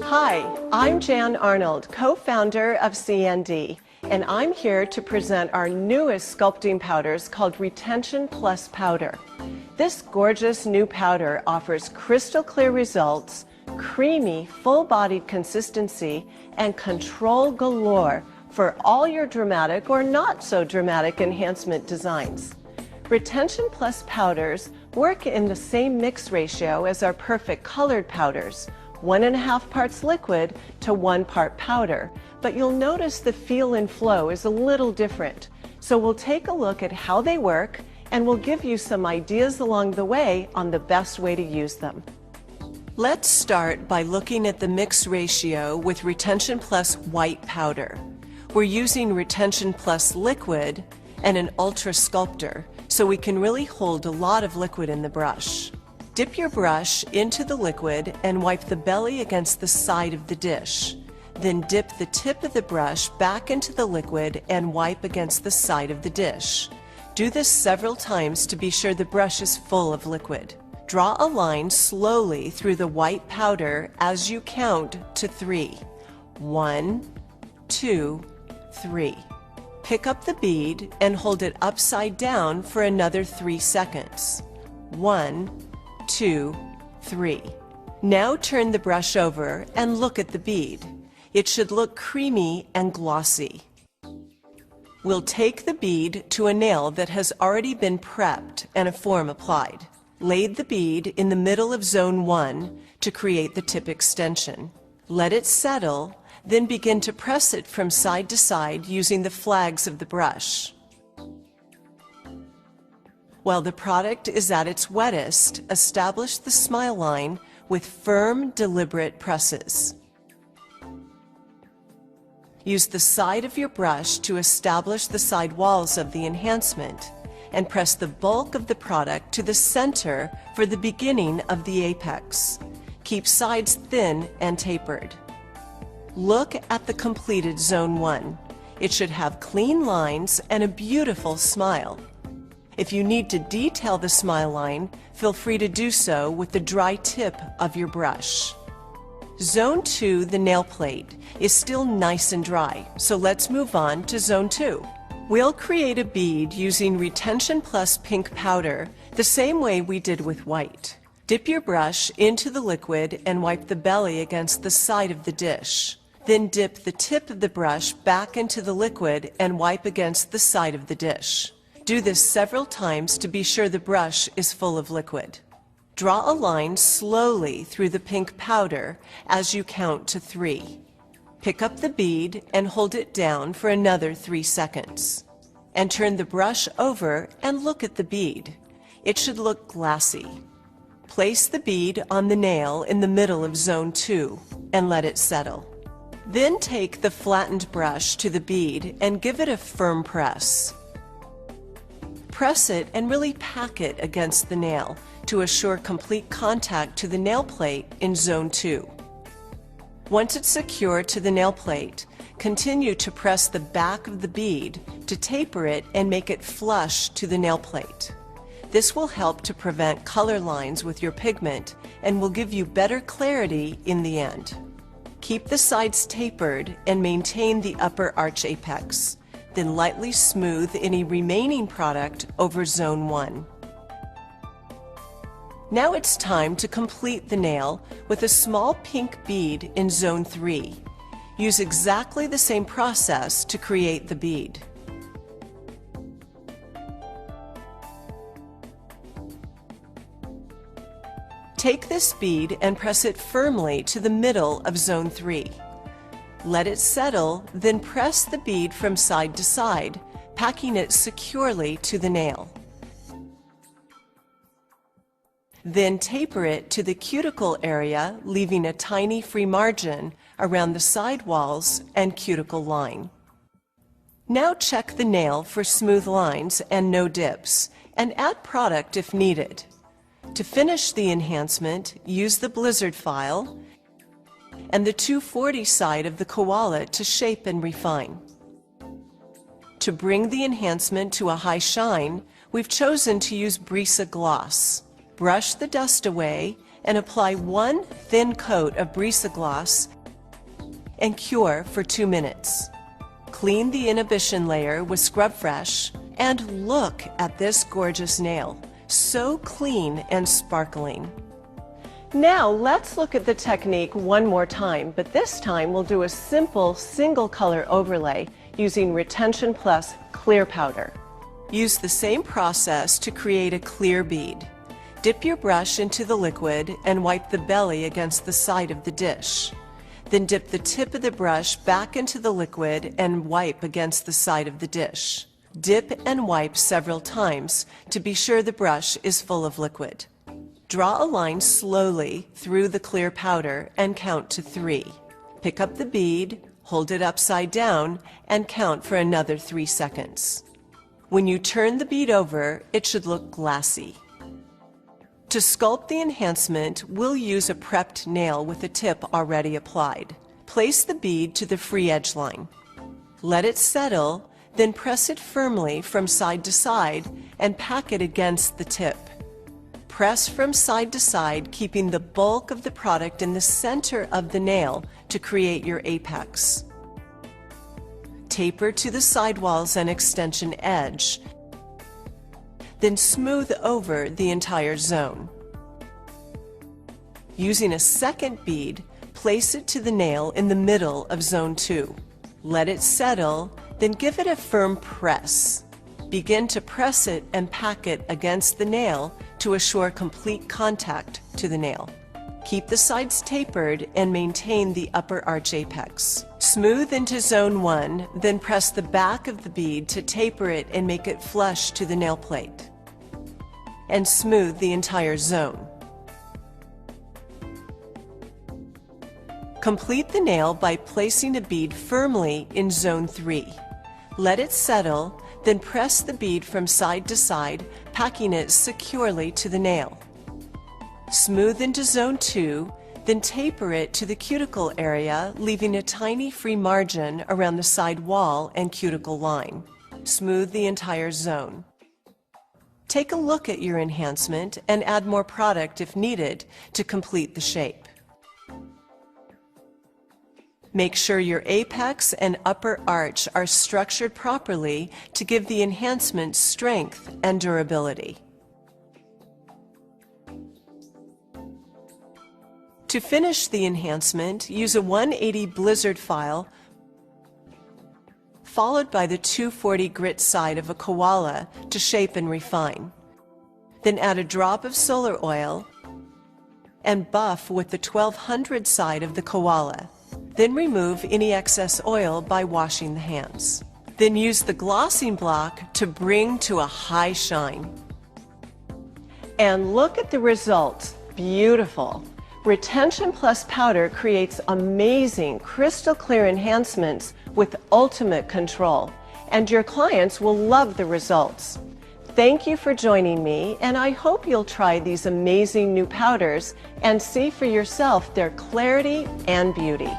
Hi, I'm Jan Arnold, co-founder of CND, and I'm here to present our newest sculpting powders called Retention Plus Powder. This gorgeous new powder offers crystal clear results, creamy, full-bodied consistency, and control galore for all your dramatic or not so dramatic enhancement designs. Retention Plus powders work in the same mix ratio as our perfect colored powders, 1.5 parts liquid to 1 part powder, but you'll notice the feel and flow is a little different. So we'll take a look at how they work, and we'll give you some ideas along the way on the best way to use them. Let's start by looking at the mix ratio with Retention Plus white powder. We're using Retention Plus liquid and an ultra sculptor, so we can really hold a lot of liquid in the brush. Dip your brush into the liquid and wipe the belly against the side of the dish. Then dip the tip of the brush back into the liquid and wipe against the side of the dish. Do this several times to be sure the brush is full of liquid. Draw a line slowly through the white powder as you count to 3. 1, 2, 3. Pick up the bead and hold it upside down for another 3 seconds. 1, 2, 3. Now turn the brush over and look at the bead. It should look creamy and glossy. We'll take the bead to a nail that has already been prepped and a form applied. Lay the bead in the middle of zone 1 to create the tip extension. Let it settle, then begin to press it from side to side using the flags of the brush. While the product is at its wettest, establish the smile line with firm, deliberate presses. Use the side of your brush to establish the side walls of the enhancement, and press the bulk of the product to the center for the beginning of the apex. Keep sides thin and tapered. Look at the completed Zone 1. It should have clean lines and a beautiful smile. If you need to detail the smile line, feel free to do so with the dry tip of your brush. Zone 2, the nail plate, is still nice and dry, so let's move on to Zone 2. We'll create a bead using Retention Plus pink powder the same way we did with white. Dip your brush into the liquid and wipe the belly against the side of the dish. Then dip the tip of the brush back into the liquid and wipe against the side of the dish. Do this several times to be sure the brush is full of liquid. Draw a line slowly through the pink powder as you count to 3. Pick up the bead and hold it down for another 3 seconds. And turn the brush over and look at the bead. It should look glassy. Place the bead on the nail in the middle of Zone 2 and let it settle. Then take the flattened brush to the bead and give it a firm press. Press it and really pack it against the nail to assure complete contact to the nail plate in Zone 2. Once it's secured to the nail plate, continue to press the back of the bead to taper it and make it flush to the nail plate. This will help to prevent color lines with your pigment and will give you better clarity in the end. Keep the sides tapered and maintain the upper arch apex. Then lightly smooth any remaining product over Zone 1. Now it's time to complete the nail with a small pink bead in Zone 3. Use exactly the same process to create the bead. Take this bead and press it firmly to the middle of Zone 3. Let it settle, then press the bead from side to side, packing it securely to the nail. Then taper it to the cuticle area, leaving a tiny free margin around the side walls and cuticle line. Now check the nail for smooth lines and no dips, and add product if needed. To finish the enhancement, use the Blizzard file and the 240 side of the koala to shape and refine. To bring the enhancement to a high shine, we've chosen to use Brisa Gloss. Brush the dust away and apply one thin coat of Brisa Gloss and cure for 2 minutes. Clean the inhibition layer with Scrub Fresh and look at this gorgeous nail. So clean and sparkling. Now let's look at the technique one more time, but this time we'll do a simple single color overlay using Retention Plus clear powder. Use the same process to create a clear bead. Dip your brush into the liquid and wipe the belly against the side of the dish. Then dip the tip of the brush back into the liquid and wipe against the side of the dish. Dip and wipe several times to be sure the brush is full of liquid. Draw a line slowly through the clear powder and count to 3. Pick up the bead, hold it upside down, and count for another 3 seconds. When you turn the bead over, it should look glassy. To sculpt the enhancement, we'll use a prepped nail with a tip already applied. Place the bead to the free edge line. Let it settle, then press it firmly from side to side and pack it against the tip. Press from side to side, keeping the bulk of the product in the center of the nail to create your apex. Taper to the sidewalls and extension edge, then smooth over the entire zone. Using a second bead, place it to the nail in the middle of zone 2. Let it settle, then give it a firm press. Begin to press it and pack it against the nail to assure complete contact to the nail. Keep the sides tapered and maintain the upper arch apex. Smooth into zone 1, then press the back of the bead to taper it and make it flush to the nail plate. And smooth the entire zone. Complete the nail by placing a bead firmly in zone 3. Let it settle, then press the bead from side to side, packing it securely to the nail. Smooth into zone 2, then taper it to the cuticle area, leaving a tiny free margin around the side wall and cuticle line. Smooth the entire zone. Take a look at your enhancement and add more product if needed to complete the shape. Make sure your apex and upper arch are structured properly to give the enhancement strength and durability. To finish the enhancement, use a 180 blizzard file followed by the 240 grit side of a koala to shape and refine. Then add a drop of solar oil and buff with the 1200 side of the koala. Then remove any excess oil by washing the hands. Then use the glossing block to bring to a high shine. And look at the results. Beautiful. Retention Plus powder creates amazing crystal clear enhancements with ultimate control, and your clients will love the results. Thank you for joining me, and I hope you'll try these amazing new powders and see for yourself their clarity and beauty.